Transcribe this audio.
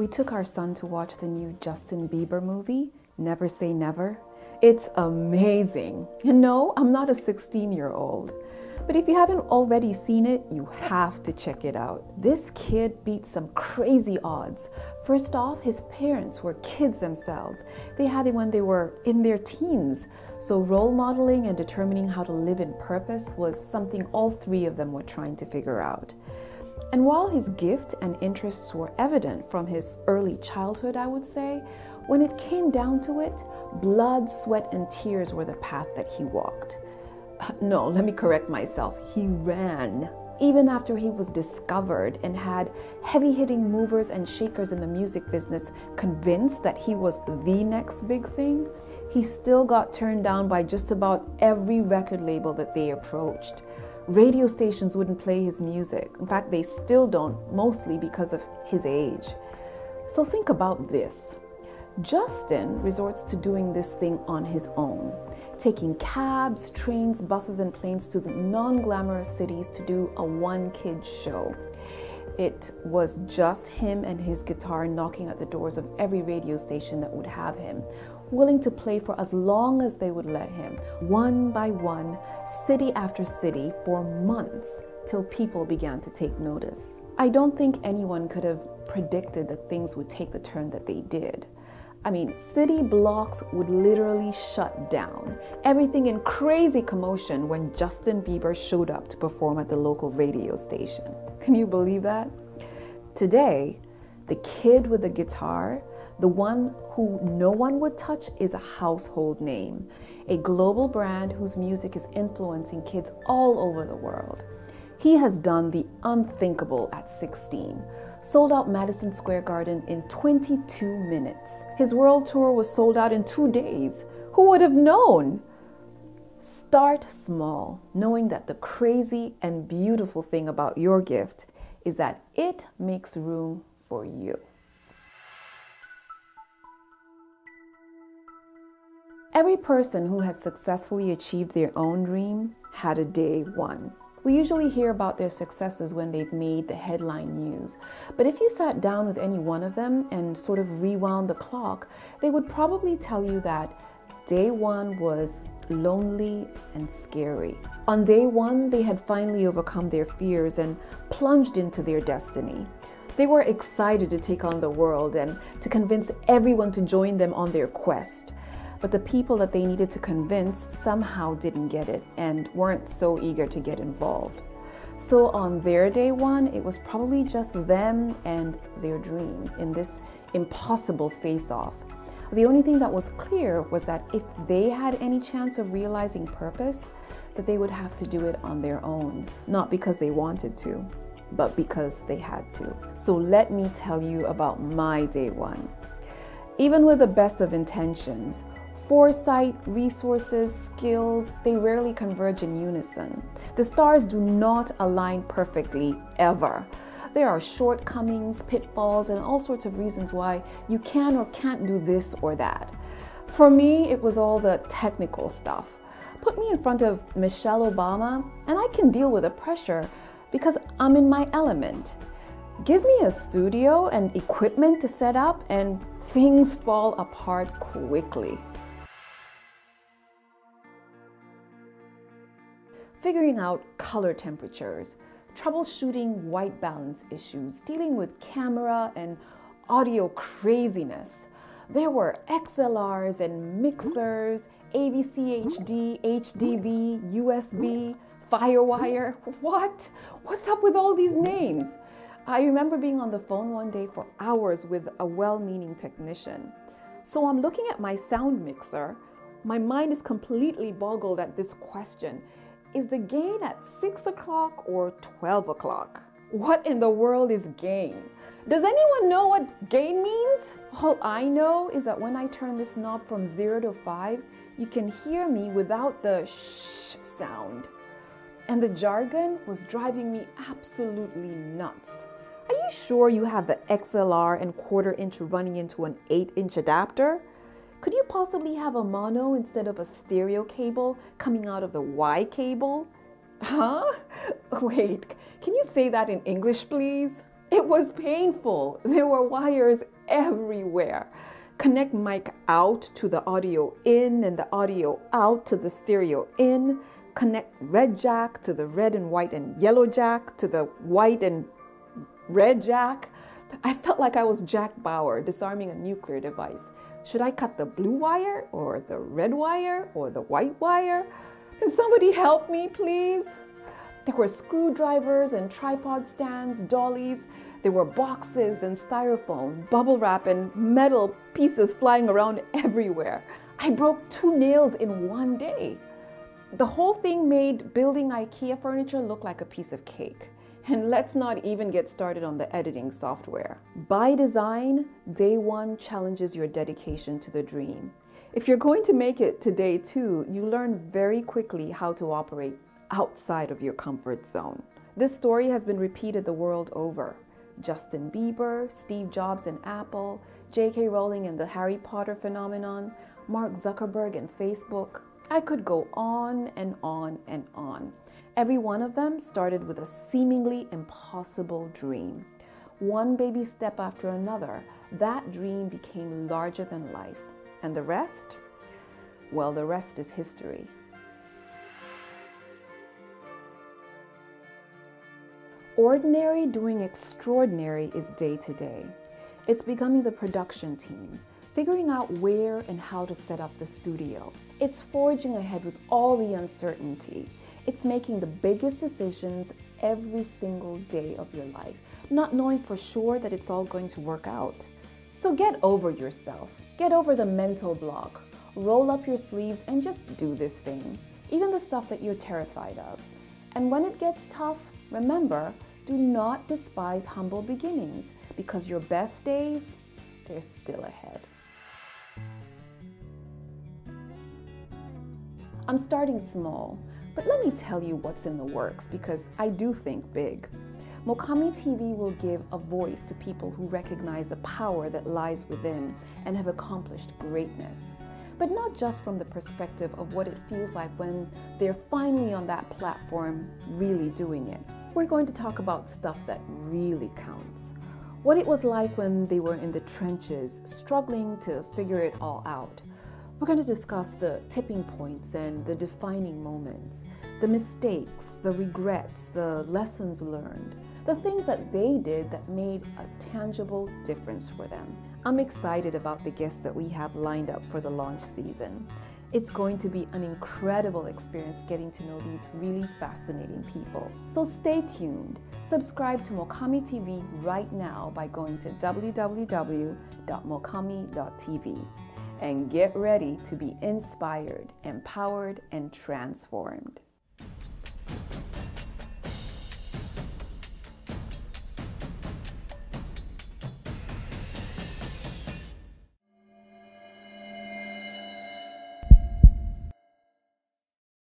We took our son to watch the new Justin Bieber movie, Never Say Never. It's amazing. And no, I'm not a 16-year-old. But if you haven't already seen it, you have to check it out. This kid beat some crazy odds. First off, his parents were kids themselves. They had him when they were in their teens. So role modeling and determining how to live in purpose was something all three of them were trying to figure out. And while his gift and interests were evident from his early childhood, I would say, when it came down to it, blood, sweat, and tears were the path that he walked. No, let me correct myself. He ran. Even after he was discovered and had heavy-hitting movers and shakers in the music business convinced that he was the next big thing, he still got turned down by just about every record label that they approached. Radio stations wouldn't play his music. In fact, they still don't, mostly because of his age. So think about this. Justin resorts to doing this thing on his own, taking cabs, trains, buses, and planes to the non-glamorous cities to do a one-kid show. It was just him and his guitar knocking at the doors of every radio station that would have him, willing to play for as long as they would let him, one by one, city after city, for months, till people began to take notice. I don't think anyone could have predicted that things would take the turn that they did. I mean, city blocks would literally shut down, everything in crazy commotion when Justin Bieber showed up to perform at the local radio station. Can you believe that? Today, the kid with the guitar, the one who no one would touch, is a household name, a global brand whose music is influencing kids all over the world. He has done the unthinkable at 16. Sold out Madison Square Garden in 22 minutes. His world tour was sold out in 2 days. Who would have known? Start small, knowing that the crazy and beautiful thing about your gift is that it makes room for you. Every person who has successfully achieved their own dream had a day one. We usually hear about their successes when they've made the headline news. But if you sat down with any one of them and sort of rewound the clock, they would probably tell you that day one was lonely and scary. On day one, they had finally overcome their fears and plunged into their destiny. They were excited to take on the world and to convince everyone to join them on their quest. But the people that they needed to convince somehow didn't get it and weren't so eager to get involved. So on their day one, it was probably just them and their dream in this impossible face-off. The only thing that was clear was that if they had any chance of realizing purpose, that they would have to do it on their own, not because they wanted to, but because they had to. So let me tell you about my day one. Even with the best of intentions, foresight, resources, skills, they rarely converge in unison. The stars do not align perfectly, ever. There are shortcomings, pitfalls, and all sorts of reasons why you can or can't do this or that. For me, it was all the technical stuff. Put me in front of Michelle Obama, and I can deal with the pressure because I'm in my element. Give me a studio and equipment to set up, and things fall apart quickly. Figuring out color temperatures, troubleshooting white balance issues, dealing with camera and audio craziness. There were XLRs and mixers, AVC HD, HDV, USB, Firewire. What's up with all these names? I remember being on the phone one day for hours with a well-meaning technician. So I'm looking at my sound mixer. My mind is completely boggled at this question. Is the gain at 6 o'clock or 12 o'clock? What in the world is gain? Does anyone know what gain means? All I know is that when I turn this knob from 0 to 5, you can hear me without the shh sound. And the jargon was driving me absolutely nuts. Are you sure you have the XLR and 1/4 inch running into an 8-inch adapter? Could you possibly have a mono instead of a stereo cable coming out of the Y cable? Huh? Wait, can you say that in English, please? It was painful. There were wires everywhere. Connect mic out to the audio in and the audio out to the stereo in. Connect red jack to the red and white and yellow jack to the white and red jack. I felt like I was Jack Bauer disarming a nuclear device. Should I cut the blue wire or the red wire or the white wire? Can somebody help me, please? There were screwdrivers and tripod stands, dollies. There were boxes and styrofoam, bubble wrap and metal pieces flying around everywhere. I broke 2 nails in one day. The whole thing made building IKEA furniture look like a piece of cake. And let's not even get started on the editing software. By design, day 1 challenges your dedication to the dream. If you're going to make it to day 2, you learn very quickly how to operate outside of your comfort zone. This story has been repeated the world over. Justin Bieber, Steve Jobs and Apple, J.K. Rowling and the Harry Potter phenomenon, Mark Zuckerberg and Facebook. I could go on and on and on. Every one of them started with a seemingly impossible dream. One baby step after another, that dream became larger than life. And the rest? Well, the rest is history. Ordinary doing extraordinary is day to day. It's becoming the production team, figuring out where and how to set up the studio. It's forging ahead with all the uncertainty. It's making the biggest decisions every single day of your life, not knowing for sure that it's all going to work out. So get over yourself. Get over the mental block. Roll up your sleeves and just do this thing, even the stuff that you're terrified of. And when it gets tough, remember, do not despise humble beginnings, because your best days, they're still ahead. I'm starting small, but let me tell you what's in the works, because I do think big. MukamiTV will give a voice to people who recognize the power that lies within and have accomplished greatness. But not just from the perspective of what it feels like when they're finally on that platform really doing it. We're going to talk about stuff that really counts. What it was like when they were in the trenches, struggling to figure it all out. We're going to discuss the tipping points and the defining moments, the mistakes, the regrets, the lessons learned, the things that they did that made a tangible difference for them. I'm excited about the guests that we have lined up for the launch season. It's going to be an incredible experience getting to know these really fascinating people. So stay tuned. Subscribe to MukamiTV right now by going to www.mukami.tv. And get ready to be inspired, empowered, and transformed.